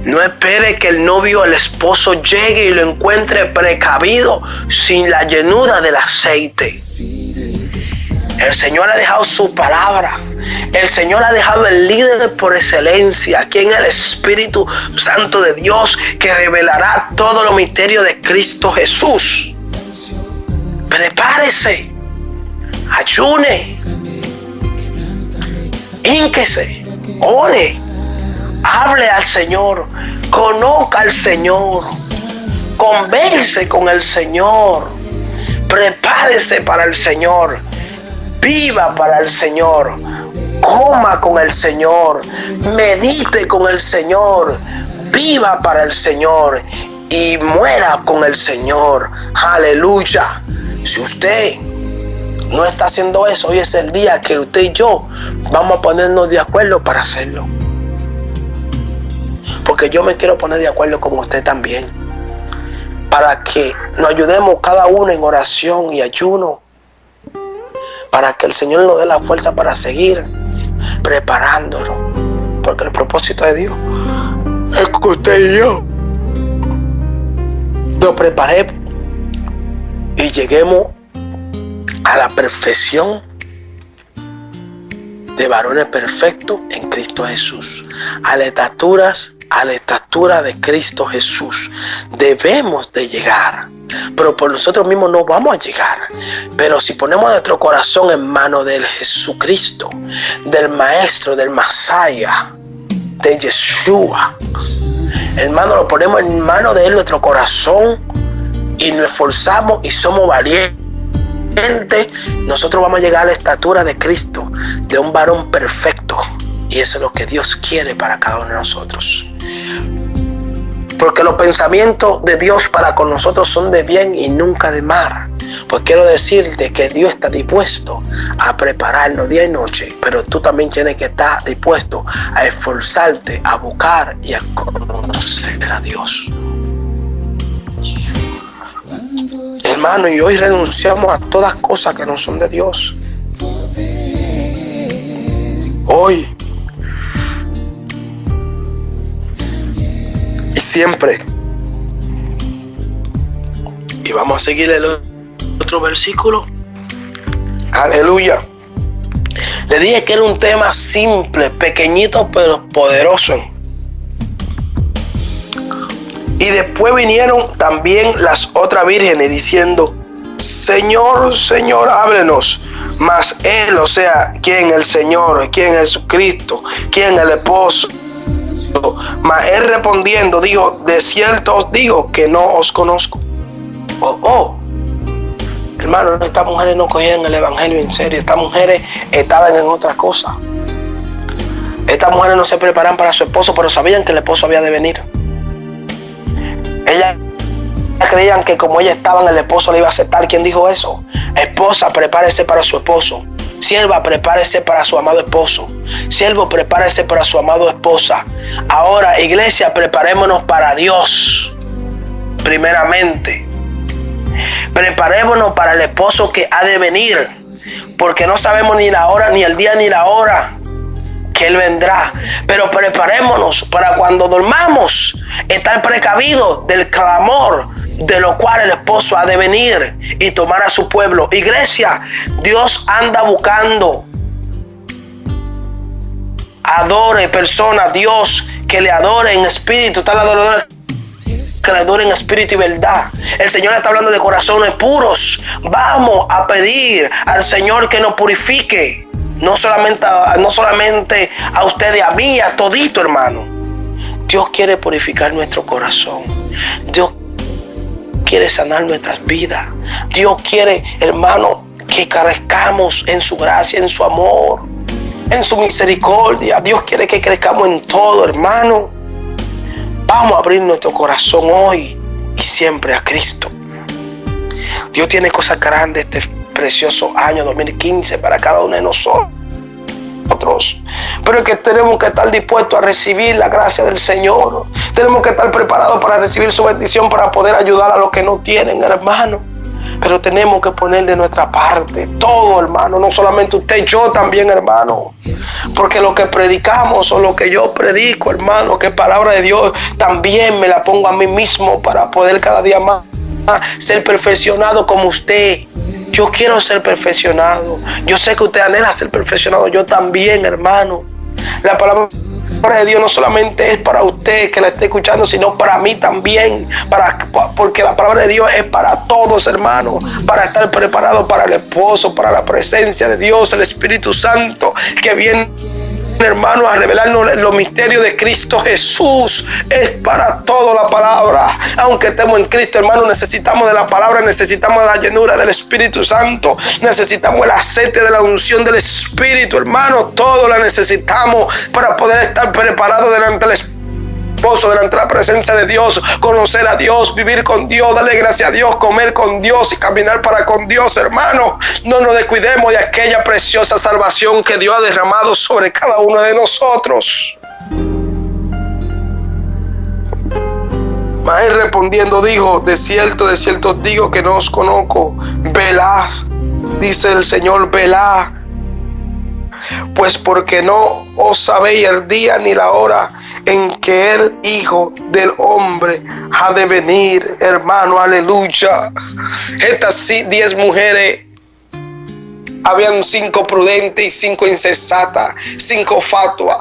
no espere que el novio, el esposo, llegue y lo encuentre precavido sin la llenura del aceite. El Señor ha dejado su palabra. El Señor ha dejado el líder por excelencia, quien es el Espíritu Santo de Dios, que revelará todo los misterios de Cristo Jesús. Prepárese, ayune, hínquese, ore, hable al Señor, conozca al Señor, converse con el Señor, prepárese para el Señor, viva para el Señor, coma con el Señor, medite con el Señor, viva para el Señor y muera con el Señor. Aleluya. Si usted no está haciendo eso, hoy es el día que usted y yo vamos a ponernos de acuerdo para hacerlo. Porque yo me quiero poner de acuerdo con usted también, para que nos ayudemos cada uno en oración y ayuno, para que el Señor nos dé la fuerza para seguir preparándonos. Porque el propósito de Dios es que usted y yo nos preparemos y lleguemos a la perfección de varones perfectos en Cristo Jesús, a la estatura de Cristo Jesús. Debemos de llegar, pero por nosotros mismos no vamos a llegar. Pero si ponemos nuestro corazón en manos del Jesucristo, del Maestro, del Masaya, de Yeshua, hermano, lo ponemos en manos de Él, nuestro corazón, y nos esforzamos y somos valientes, nosotros vamos a llegar a la estatura de Cristo, de un varón perfecto. Y eso es lo que Dios quiere para cada uno de nosotros. Porque los pensamientos de Dios para con nosotros son de bien y nunca de mal. Pues quiero decirte que Dios está dispuesto a prepararnos día y noche, pero tú también tienes que estar dispuesto a esforzarte, a buscar y a conocer a Dios. Hermano, y hoy renunciamos a todas cosas que no son de Dios. Hoy y siempre. Y vamos a seguir el otro versículo. Aleluya. Le dije que era un tema simple, pequeñito, pero poderoso. Y después vinieron también las otras vírgenes diciendo: Señor, Señor, ábrenos. Mas él, o sea, ¿quién? El Señor, ¿quién? Jesucristo, ¿quién? El esposo. Mas él respondiendo dijo: de cierto os digo que no os conozco. Hermano, estas mujeres no cogían el evangelio en serio. Estas mujeres estaban en otra cosa. Estas mujeres no se preparaban para su esposo, pero sabían que el esposo había de venir. Ellas creían que como ellas estaban, el esposo le iba a aceptar. ¿Quién dijo eso? Esposa, prepárese para su esposo. Sierva, prepárese para su amado esposo. Siervo, prepárese para su amado esposa. Ahora, iglesia, preparémonos para Dios. Primeramente, preparémonos para el esposo que ha de venir, porque no sabemos ni la hora, ni el día, ni la hora que Él vendrá. Pero preparémonos para cuando dormamos, estar precavidos del clamor de lo cual el esposo ha de venir y tomar a su pueblo. Iglesia, Dios anda buscando adore personas, Dios que le adore en espíritu. Está el adorador que le adore en espíritu y verdad. El Señor está hablando de corazones puros. Vamos a pedir al Señor que nos purifique. No solamente a usted y a mí, a todito, hermano. Dios quiere purificar nuestro corazón. Dios quiere sanar nuestras vidas. Dios quiere, hermano, que crezcamos en su gracia, en su amor, en su misericordia. Dios quiere que crezcamos en todo, hermano. Vamos a abrir nuestro corazón hoy y siempre a Cristo. Dios tiene cosas grandes este precioso año 2015 para cada uno de nosotros. Pero es que tenemos que estar dispuestos a recibir la gracia del Señor. Tenemos que estar preparados para recibir su bendición, para poder ayudar a los que no tienen, hermano. Pero tenemos que poner de nuestra parte todo, hermano. No solamente usted, yo también, hermano. Porque lo que predicamos o lo que yo predico, hermano, que es palabra de Dios, también me la pongo a mí mismo para poder cada día más ser perfeccionado como usted. Yo quiero ser perfeccionado. Yo sé que usted anhela ser perfeccionado. Yo también, hermano. La palabra de Dios no solamente es para usted que la esté escuchando, sino para mí también. Porque la palabra de Dios es para todos, hermano. Para estar preparado para el esposo, para la presencia de Dios, el Espíritu Santo que viene, hermano, a revelarnos los misterios de Cristo Jesús. Es para todo la palabra. Aunque estemos en Cristo, hermano, necesitamos de la palabra, necesitamos de la llenura del Espíritu Santo, necesitamos el aceite de la unción del Espíritu, hermano. Todo lo necesitamos para poder estar preparados delante del esposo, delante de la presencia de Dios, conocer a Dios, vivir con Dios, darle gracias a Dios, comer con Dios y caminar para con Dios, hermano. No nos descuidemos de aquella preciosa salvación que Dios ha derramado sobre cada uno de nosotros. Mas él respondiendo dijo: de cierto os digo que no os conozco. Velad, dice el Señor, velad, pues porque no os sabéis el día ni la hora en que el Hijo del Hombre ha de venir, hermano. Aleluya. Estas 10 mujeres, habían 5 prudentes y 5 insensatas, 5 fatuas.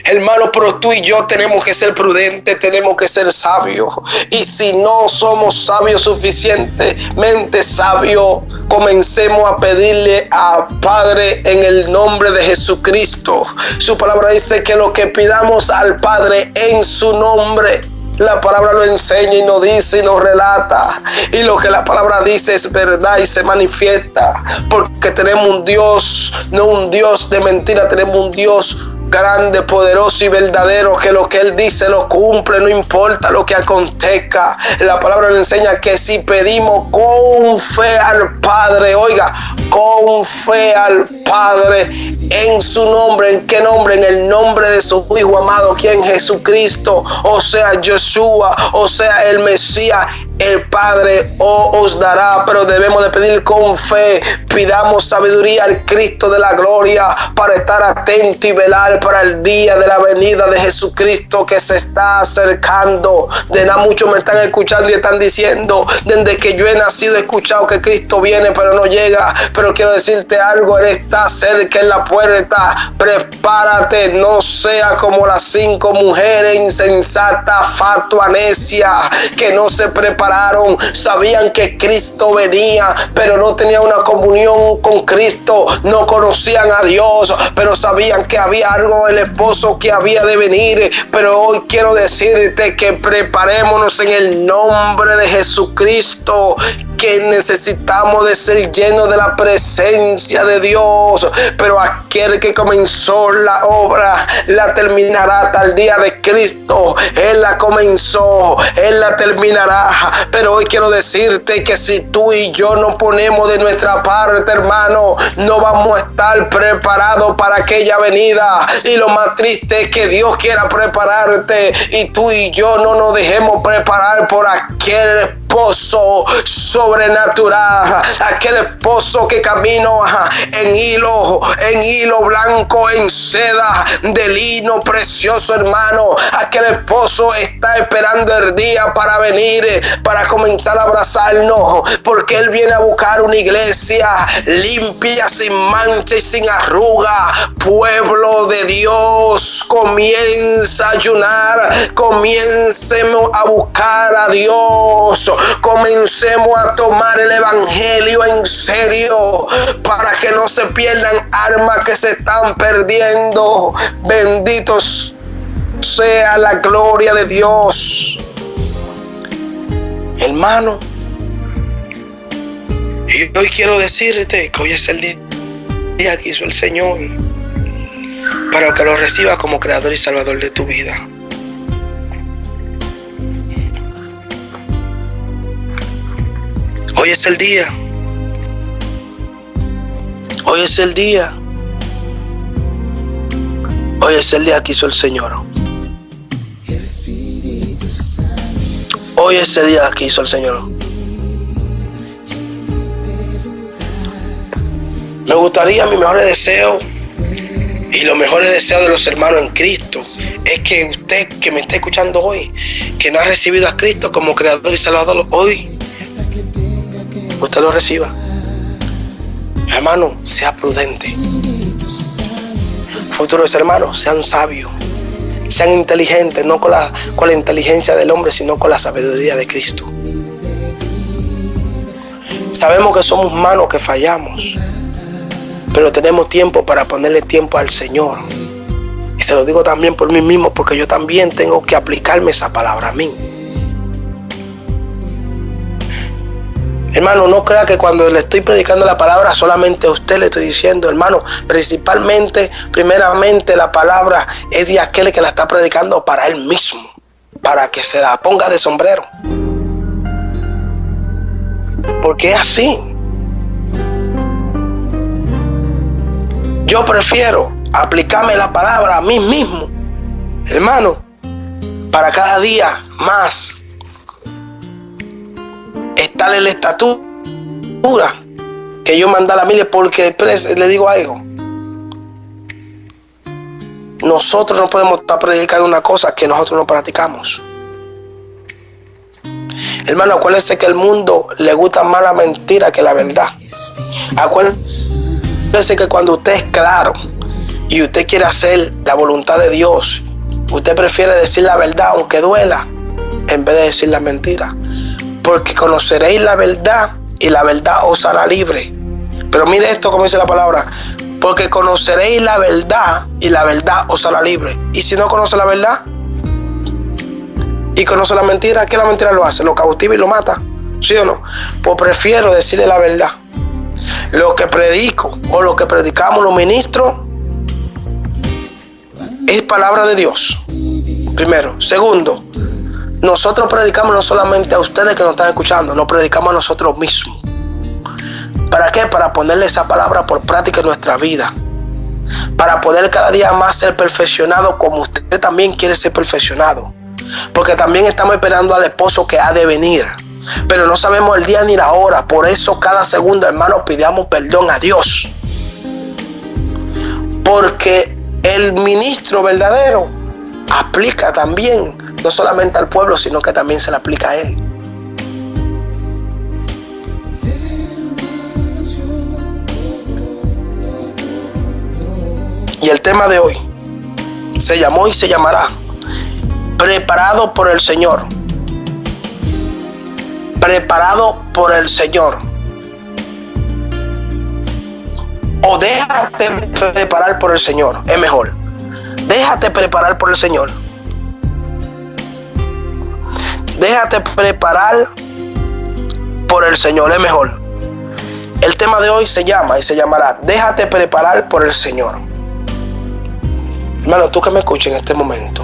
Hermano, pero tú y yo tenemos que ser prudentes, tenemos que ser sabios. Y si no somos sabios, suficientemente sabios, comencemos a pedirle al Padre en el nombre de Jesucristo. Su palabra dice que lo que pidamos al Padre en su nombre, la palabra lo enseña y nos dice y nos relata. Y lo que la palabra dice es verdad y se manifiesta. Porque tenemos un Dios, no un Dios de mentira, tenemos un Dios grande, poderoso y verdadero, que lo que Él dice lo cumple, no importa lo que acontezca. La palabra nos enseña que si pedimos con fe al Padre, oiga, con fe al Padre, en su nombre. ¿En qué nombre? En el nombre de su Hijo amado, quien Jesucristo, o sea, Yeshua, o sea, el Mesías, el Padre os dará. Pero debemos de pedir con fe. Pidamos sabiduría al Cristo de la gloria para estar atento y velar para el día de la venida de Jesucristo que se está acercando. De nada muchos me están escuchando y están diciendo: desde que yo he nacido he escuchado que Cristo viene pero no llega. Pero quiero decirte algo: Él está cerca en la puerta. Prepárate, no sea como las 5 mujeres insensatas, fatuas, necias, que no se prepararon. Sabían que Cristo venía, pero no tenían una comunión con Cristo. No conocían a Dios, pero sabían que había algo, el esposo que había de venir. Pero hoy quiero decirte que preparémonos en el nombre de Jesucristo, que necesitamos de ser llenos de la presencia de Dios. Pero aquel que comenzó la obra la terminará hasta el día de Cristo. Él la comenzó, Él la terminará. Pero hoy quiero decirte que si tú y yo no ponemos de nuestra parte, hermano, no vamos a estar preparados para aquella venida. Y lo más triste es que Dios quiera prepararte y tú y yo no nos dejemos preparar por aquel esposo sobrenatural, aquel esposo que camina en hilo blanco, en seda de lino precioso, hermano. Aquel esposo está esperando el día para venir, para comenzar a abrazarnos, porque Él viene a buscar una iglesia limpia, sin mancha y sin arruga. Pueblo de Dios, comienza a ayunar, comencemos a buscar a Dios, comencemos a tomar el evangelio en serio, para que no se pierdan almas que se están perdiendo. Benditos sea la gloria de Dios. Hermano, y hoy quiero decirte que hoy es el día que hizo el Señor para que lo recibas como creador y salvador de tu vida. Hoy es el día. Hoy es el día. Hoy es el día que hizo el Señor. Hoy es el día que hizo el Señor. Me gustaría, mi mejor deseo y los mejores deseos de los hermanos en Cristo es que usted que me está escuchando hoy, que no ha recibido a Cristo como creador y salvador, hoy usted lo reciba. Hermano, sea prudente. Futuros hermanos, sean sabios, sean inteligentes, no con la inteligencia del hombre, sino con la sabiduría de Cristo. Sabemos que somos humanos, que fallamos, pero tenemos tiempo para ponerle tiempo al Señor. Y se lo digo también por mí mismo, porque yo también tengo que aplicarme esa palabra a mí. Hermano, no crea que cuando le estoy predicando la palabra solamente a usted le estoy diciendo, hermano. Primeramente la palabra es de aquel que la está predicando para él mismo, para que se la ponga de sombrero, porque es así. Yo prefiero aplicarme la palabra a mí mismo, hermano, para cada día más estar en la estatura que yo mandé a la Biblia. Porque le digo algo: nosotros no podemos estar predicando una cosa que nosotros no practicamos. Hermano, acuérdense que al mundo le gusta más la mentira que la verdad. Acuérdense que cuando usted es claro y usted quiere hacer la voluntad de Dios, usted prefiere decir la verdad aunque duela, en vez de decir la mentira. Porque conoceréis la verdad y la verdad os hará libre. Pero mire esto, como dice la palabra: porque conoceréis la verdad y la verdad os hará libre. Y si no conoce la verdad y conoce la mentira, ¿qué la mentira lo hace? Lo cautiva y lo mata, ¿sí o no? Pues prefiero decirle la verdad. Lo que predico o lo que predicamos los ministros es palabra de Dios. Primero. Segundo, nosotros predicamos no solamente a ustedes que nos están escuchando, nos predicamos a nosotros mismos. ¿Para qué? Para ponerle esa palabra por práctica en nuestra vida. Para poder cada día más ser perfeccionado como usted también quiere ser perfeccionado. Porque también estamos esperando al esposo que ha de venir. Pero no sabemos el día ni la hora. Por eso cada segundo, hermano, pidamos perdón a Dios. Porque el ministro verdadero aplica también, no solamente al pueblo, sino que también se le aplica a él. Y el tema de hoy se llamó y se llamará Preparado por el Señor. Preparado por el Señor. O déjate preparar por el Señor. Es mejor. Déjate preparar por el Señor. Déjate preparar por el Señor. Es mejor. El tema de hoy se llama y se llamará Déjate preparar por el Señor. Hermano, tú que me escuchas en este momento,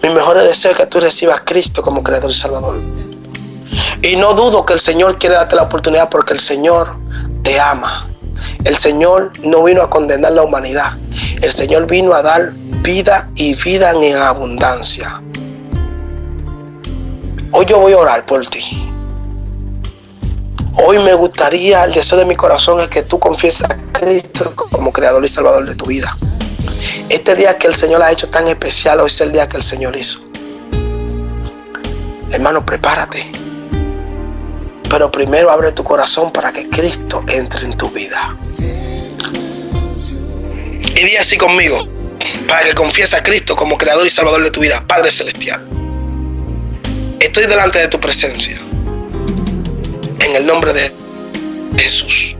mi mejor deseo es que tú recibas a Cristo como Creador y Salvador. Y no dudo que el Señor quiere darte la oportunidad, porque el Señor te ama. El Señor no vino a condenar la humanidad. El Señor vino a dar vida y vida en abundancia. Hoy yo voy a orar por ti. Hoy me gustaría, el deseo de mi corazón es que tú confieses a Cristo como Creador y Salvador de tu vida. Este día que el Señor ha hecho tan especial, hoy es el día que el Señor hizo. Hermano, prepárate. Pero primero abre tu corazón para que Cristo entre en tu vida. Y di así conmigo, para que confiese a Cristo como Creador y Salvador de tu vida. Padre Celestial, estoy delante de tu presencia, en el nombre de Jesús.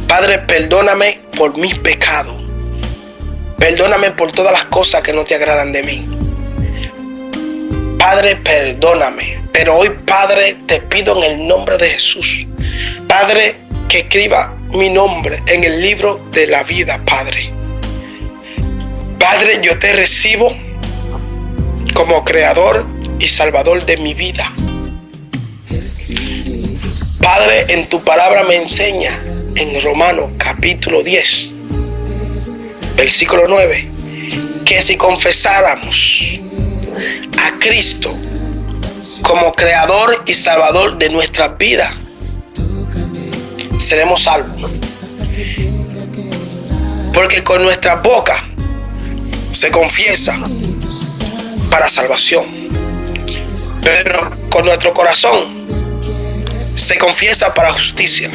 Padre, perdóname por mis pecados. Perdóname por todas las cosas que no te agradan de mí. Padre, perdóname. Pero hoy, Padre, te pido en el nombre de Jesús, Padre, que escriba mi nombre en el libro de la vida, Padre. Padre, yo te recibo como Creador y Salvador de mi vida. Padre, en tu palabra me enseña en Romanos capítulo 10, versículo 9, que si confesáramos a Cristo como Creador y Salvador de nuestra vida, seremos salvos. Porque con nuestra boca se confiesa para salvación, pero con nuestro corazón se confiesa para justicia.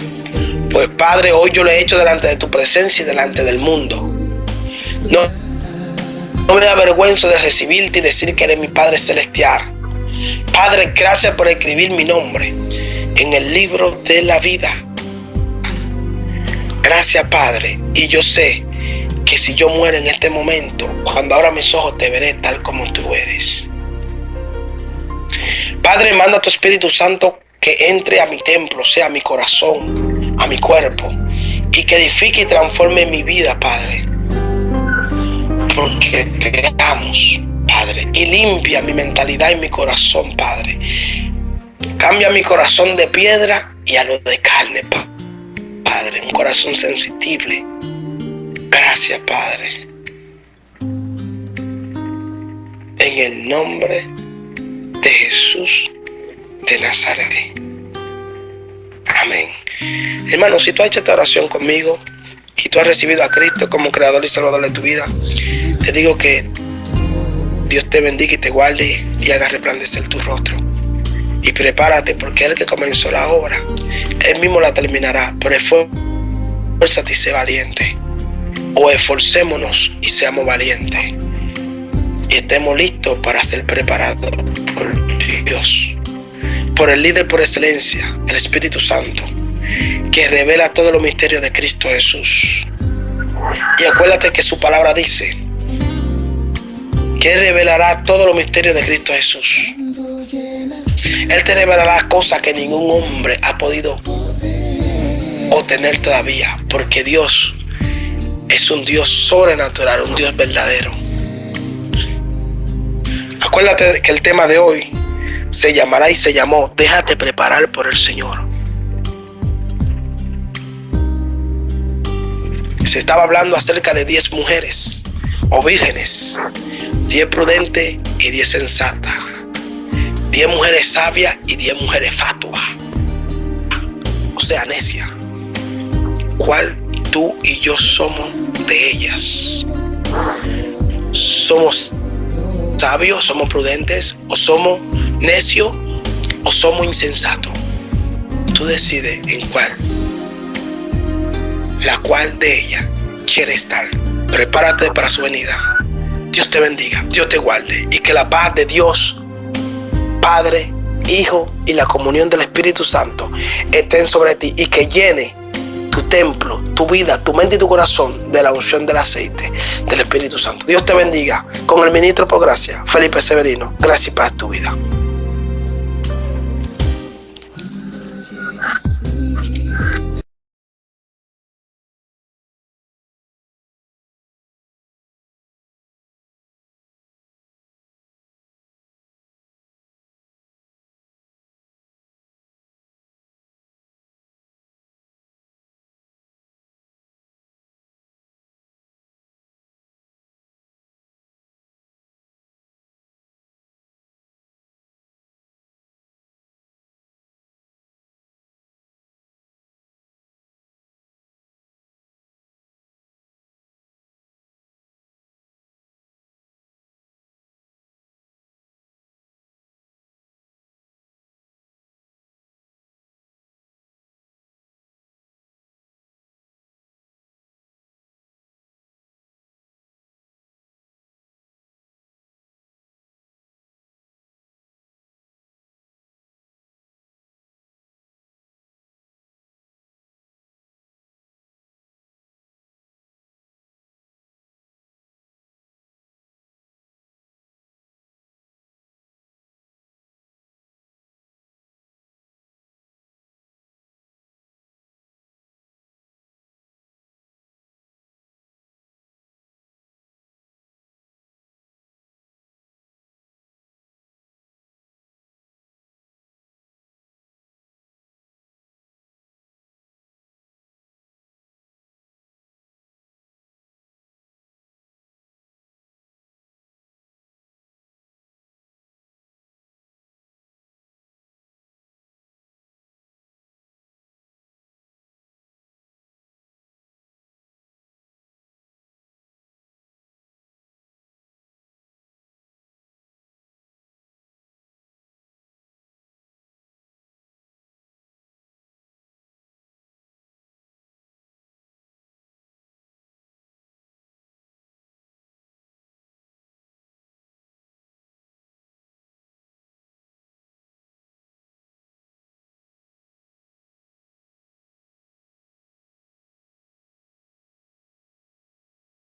Pues Padre, hoy yo lo he hecho delante de tu presencia y delante del mundo. No me avergüenzo de recibirte y decir que eres mi Padre Celestial. Padre, gracias por escribir mi nombre en el libro de la vida. Gracias, Padre. Y yo sé que si yo muero en este momento, cuando abra mis ojos te veré tal como tú eres. Padre, manda a tu Espíritu Santo que entre a mi templo, sea a mi corazón, a mi cuerpo, y que edifique y transforme mi vida, Padre. Porque te amo, Padre, y limpia mi mentalidad y mi corazón, Padre. Cambia mi corazón de piedra y a lo de carne, Padre, un corazón sensible. Gracias, Padre. En el nombre de Jesús de Nazaret. Amén. Hermano, si tú has hecho esta oración conmigo y tú has recibido a Cristo como Creador y Salvador de tu vida, te digo que Dios te bendiga y te guarde y haga resplandecer tu rostro. Y prepárate, porque el que comenzó la obra, Él mismo la terminará. Pero esfuérzate y sé valiente. O esforcémonos y seamos valientes. Y estemos listos para ser preparados por Dios. Por el líder por excelencia, el Espíritu Santo, que revela todos los misterios de Cristo Jesús. Y acuérdate que su palabra dice que Él revelará todos los misterios de Cristo Jesús. Él te revelará cosas que ningún hombre ha podido obtener todavía, porque Dios es un Dios sobrenatural, un Dios verdadero. Acuérdate que el tema de hoy se llamará y se llamó Déjate preparar por el Señor. Se estaba hablando acerca de 10 mujeres o vírgenes, 10 prudentes y 10 sensatas, 10 mujeres sabias y 10 mujeres fatuas, o sea, necias. ¿Cuál tú y yo somos de ellas? ¿Somos sabios, somos prudentes, o somos necios, o somos insensatos? Tú decides en cuál, la cual de ellas quiere estar. Prepárate para su venida. Dios te bendiga, Dios te guarde, y que la paz de Dios, Padre, Hijo y la comunión del Espíritu Santo estén sobre ti y que llene tu templo, tu vida, tu mente y tu corazón de la unción del aceite del Espíritu Santo. Dios te bendiga. Con el ministro por gracia, Felipe Severino. Gracias y paz tu vida.